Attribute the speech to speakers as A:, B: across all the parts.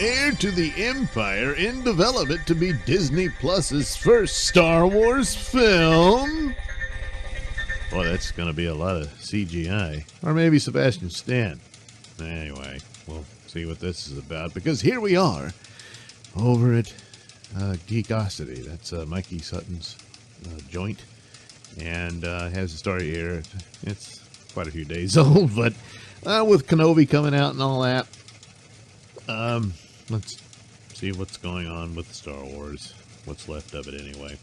A: Heir to the Empire in development to be Disney Plus's first Star Wars film. Boy, that's going to be a lot of CGI. Or maybe Sebastian Stan. Anyway, we'll see what this is about, because here we are over at Geekosity. That's Mikey Sutton's joint, and has a story here. It's quite a few days old, but with Kenobi coming out and all that, let's see what's going on with Star Wars, what's left of it anyway.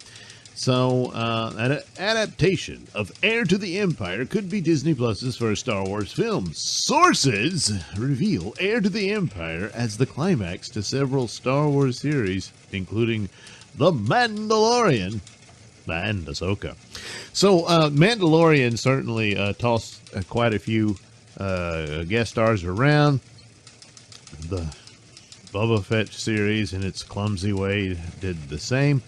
A: So, an adaptation of Heir to the Empire could be Disney Plus's first Star Wars film. Sources reveal Heir to the Empire as the climax to several Star Wars series, including The Mandalorian and Ahsoka. So, Mandalorian certainly tossed quite a few guest stars around. The Boba Fett series, in its clumsy way, did the same.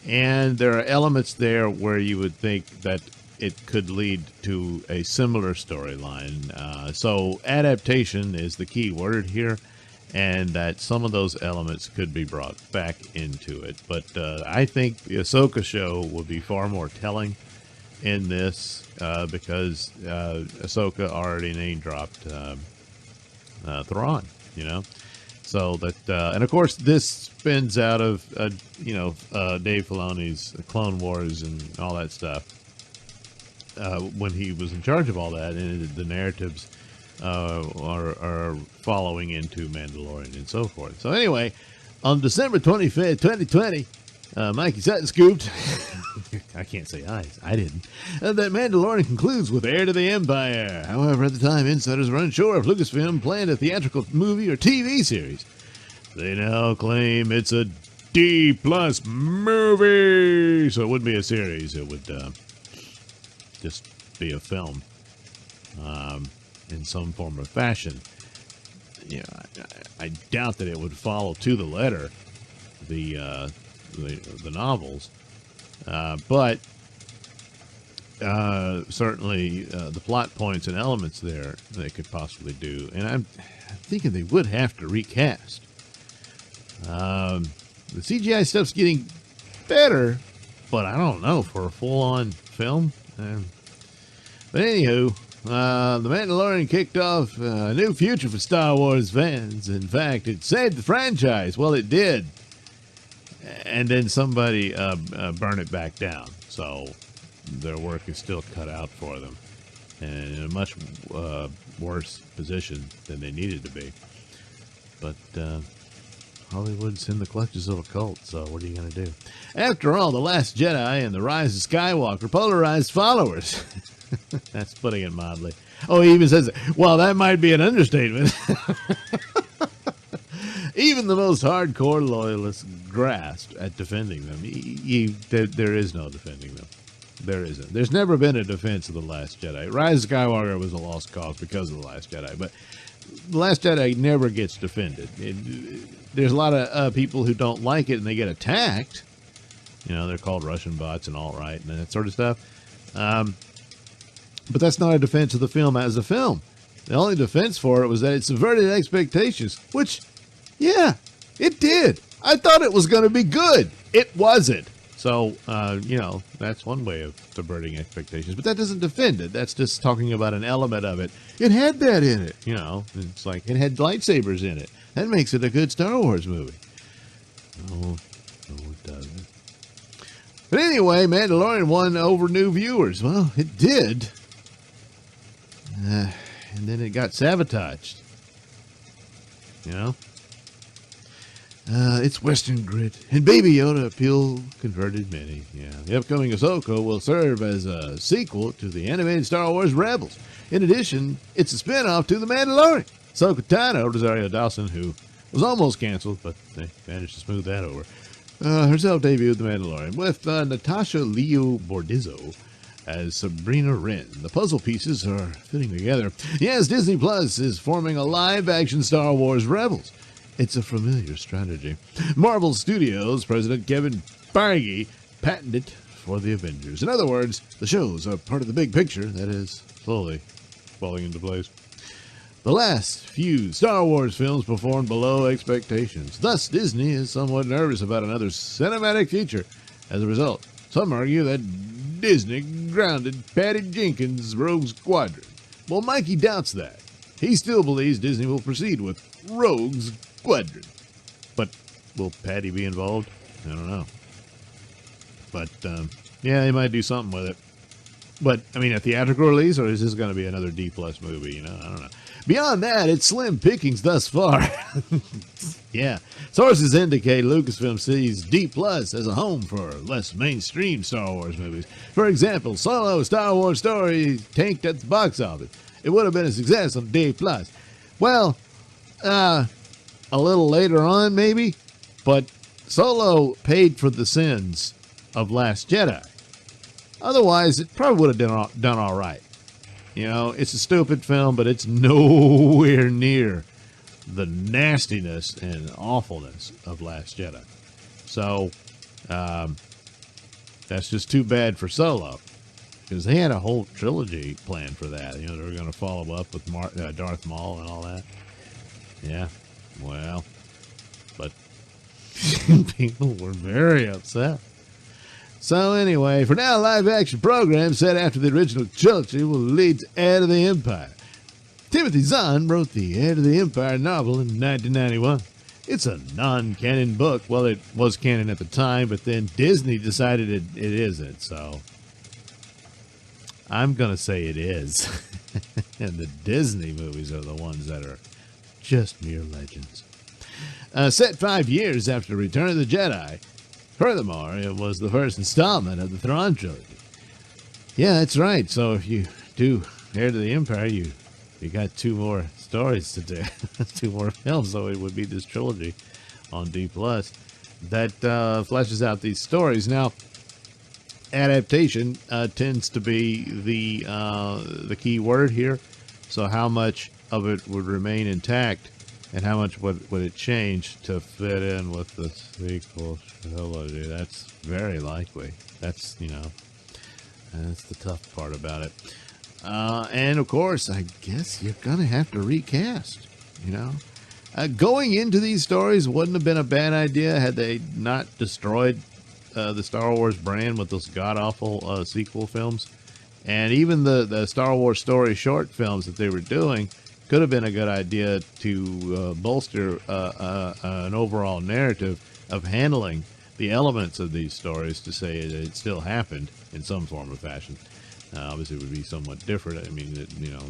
A: And there are elements there where you would think that it could lead to a similar storyline. So adaptation is the key word here, and that some of those elements could be brought back into it. But I think the Ahsoka show will be far more telling in this because Ahsoka already name-dropped Thrawn, you know. So that, and of course, this spins out of, Dave Filoni's Clone Wars and all that stuff. When he was in charge of all that, and the narratives are following into Mandalorian and so forth. So anyway, on December 25th, 2020, Mikey Sutton scooped, I can't say I didn't, that Mandalorian concludes with Heir to the Empire. However, at the time, insiders were unsure if Lucasfilm planned a theatrical movie or TV series. They now claim it's a D-plus movie, so it wouldn't be a series. It would just be a film in some form or fashion. Yeah, I doubt that it would follow to the letter the novels, but certainly the plot points and elements there they could possibly do. And I'm thinking they would have to recast. The CGI stuff's getting better, but I don't know, for a full-on film. But anywho, The Mandalorian kicked off a new future for Star Wars fans. In fact, it saved the franchise. Well, it did. And then somebody burned it back down. So their work is still cut out for them. And in a much worse position than they needed to be. But Hollywood's in the clutches of a cult, so what are you going to do? After all, The Last Jedi and The Rise of Skywalker polarized followers. That's putting it mildly. Oh, he even says, well, that might be an understatement. Even the most hardcore loyalists grasped at defending them. There is no defending them. There isn't. There's never been a defense of The Last Jedi. Rise of Skywalker was a lost cause because of The Last Jedi, but The Last Jedi never gets defended. There's a lot of people who don't like it and they get attacked. You know, they're called Russian bots and alt-right and that sort of stuff. But that's not a defense of the film as a film. The only defense for it was that it subverted expectations, which, yeah, it did. I thought it was going to be good. It wasn't. So, that's one way of subverting expectations. But that doesn't defend it. That's just talking about an element of it. It had that in it, It's like it had lightsabers in it. That makes it a good Star Wars movie. No, it doesn't. But anyway, Mandalorian won over new viewers. Well, it did. And then it got sabotaged. Its Western grit and Baby Yoda appeal converted many. Yeah, the upcoming Ahsoka will serve as a sequel to the animated Star Wars Rebels. In addition, it's a spin-off to The Mandalorian. Ahsoka Tano, Rosario Dawson, who was almost canceled, but they managed to smooth that over, herself debuted The Mandalorian with Natasha Leo Bordizzo as Sabrina Wren. The puzzle pieces are fitting together. Yes, Disney Plus is forming a live-action Star Wars Rebels. It's a familiar strategy. Marvel Studios President Kevin Feige patented it for the Avengers. In other words, the shows are part of the big picture that is slowly falling into place. The last few Star Wars films performed below expectations. Thus, Disney is somewhat nervous about another cinematic feature. As a result, some argue that Disney grounded Patty Jenkins' Rogue Squadron. Well, Mikey doubts that. He still believes Disney will proceed with Rogue Squadron. But will Patty be involved? I don't know. But, yeah, they might do something with it. But, I mean, a theatrical release, or is this going to be another D-plus movie? You know, I don't know. Beyond that, it's slim pickings thus far. Yeah. Sources indicate Lucasfilm sees D-plus as a home for less mainstream Star Wars movies. For example, Solo Star Wars story tanked at the box office. It would have been a success on D-plus. Well, a little later on, maybe. But Solo paid for the sins of Last Jedi. Otherwise, it probably would have done all right. You know, it's a stupid film, but it's nowhere near the nastiness and awfulness of Last Jedi. So, that's just too bad for Solo. Because they had a whole trilogy planned for that. You know, they were going to follow up with Darth Maul and all that. Yeah, well, but people were very upset. So anyway, for now, live-action program set after the original trilogy will lead to Heir to the Empire. Timothy Zahn wrote the Heir to the Empire novel in 1991. It's a non-canon book. Well, it was canon at the time, but then Disney decided it isn't, so I'm going to say it is. And the Disney movies are the ones that are just mere legends. Set 5 years after Return of the Jedi. Furthermore, it was the first installment of the Thrawn trilogy. Yeah, that's right. So if you do Heir to the Empire, you got 2 more stories to do, 2 more films. So it would be this trilogy on D+ that fleshes out these stories. Now, adaptation tends to be the key word here. So how much of it would remain intact, and how much would it change to fit in with the sequel trilogy? That's very likely. That's, you know, that's the tough part about it. And, of course, I guess you're going to have to recast, you know. Going into these stories wouldn't have been a bad idea had they not destroyed the Star Wars brand with those god-awful sequel films. And even the Star Wars story short films that they were doing could have been a good idea to bolster an overall narrative of handling the elements of these stories to say it still happened in some form or fashion. Obviously, it would be somewhat different. I mean, you know,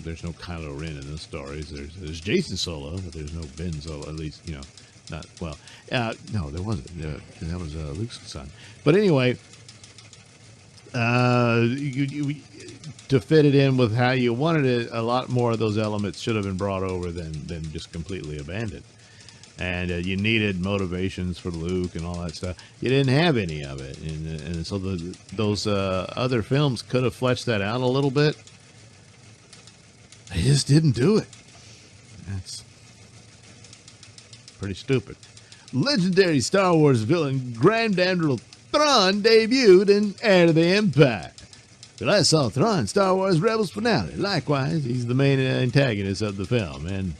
A: there's no Kylo Ren in those stories. There's Jason Solo, but there's no Ben Solo. At least, you know, not well. No, there wasn't. That was Luke's son. But anyway, to fit it in with how you wanted it, a lot more of those elements should have been brought over than just completely abandoned. And you needed motivations for Luke and all that stuff. You didn't have any of it, and so those other films could have fleshed that out a little bit. They just didn't do it. That's pretty stupid. Legendary Star Wars villain Grand Admiral Thrawn debuted in Heir to the Empire. We last saw Thrawn in Star Wars Rebels finale. Likewise, he's the main antagonist of the film, and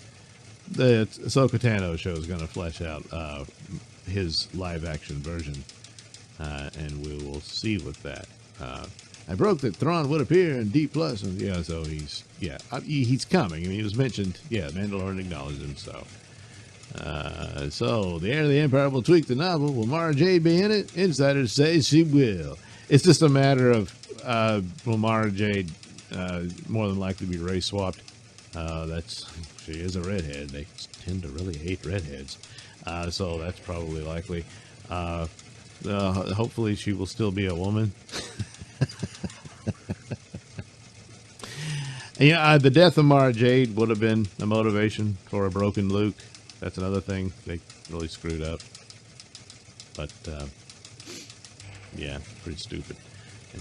A: the Ahsoka Tano show is going to flesh out his live-action version, and we will see with that. I broke that Thrawn would appear in D+, and yeah, so he's coming. I mean, he was mentioned. Yeah, Mandalorian acknowledged him. So the Heir of the Empire will tweak the novel. Will Mara Jade be in it? Insiders say she will. It's just a matter of will Mara Jade more than likely be race swapped. She is a redhead. They tend to really hate redheads, so that's probably likely. Hopefully, she will still be a woman. Yeah, the death of Mara Jade would have been a motivation for a broken Luke. That's another thing they really screwed up. But yeah, pretty stupid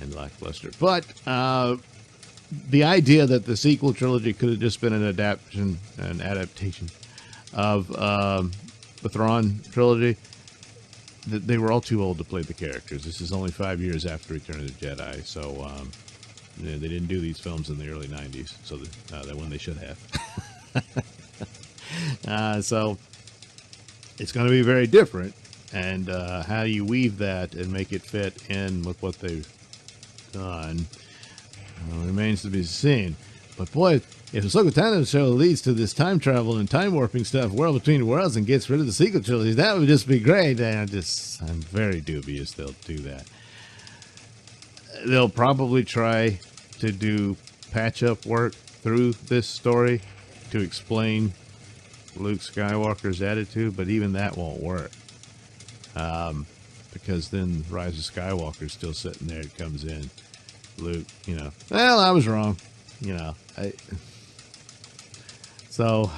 A: and lackluster. But the idea that the sequel trilogy could have just been an adaptation of the Thrawn trilogy, they were all too old to play the characters. This is only 5 years after Return of the Jedi, so they didn't do these films in the early 90s, so that when they should have. So it's going to be very different. And how you weave that and make it fit in with what they've done remains to be seen. But boy, if the Squadron show leads to this time travel and time warping stuff, World Between Worlds, and gets rid of the sequel trilogies, that would just be great. And I'm very dubious they'll do that. They'll probably try to do patch-up work through this story to explain Luke Skywalker's attitude, but even that won't work. Because then Rise of Skywalker's still sitting there. It comes in. Luke, well, I was wrong. So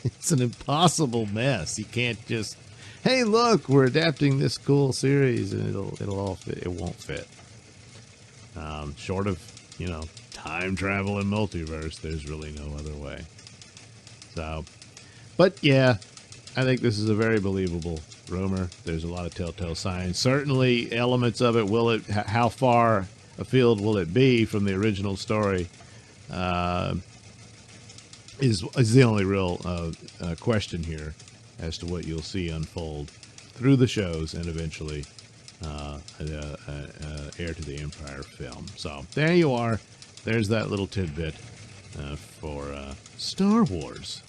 A: it's an impossible mess. You can't just, hey, look, we're adapting this cool series and it'll all fit. It won't fit. Short of, time travel and multiverse, there's really no other way. So, but yeah, I think this is a very believable rumor. There's a lot of telltale signs. Certainly elements of it, how far afield will it be from the original story, is the only real question here as to what you'll see unfold through the shows and eventually Heir to the Empire film. So there you are. There's that little tidbit for Star Wars.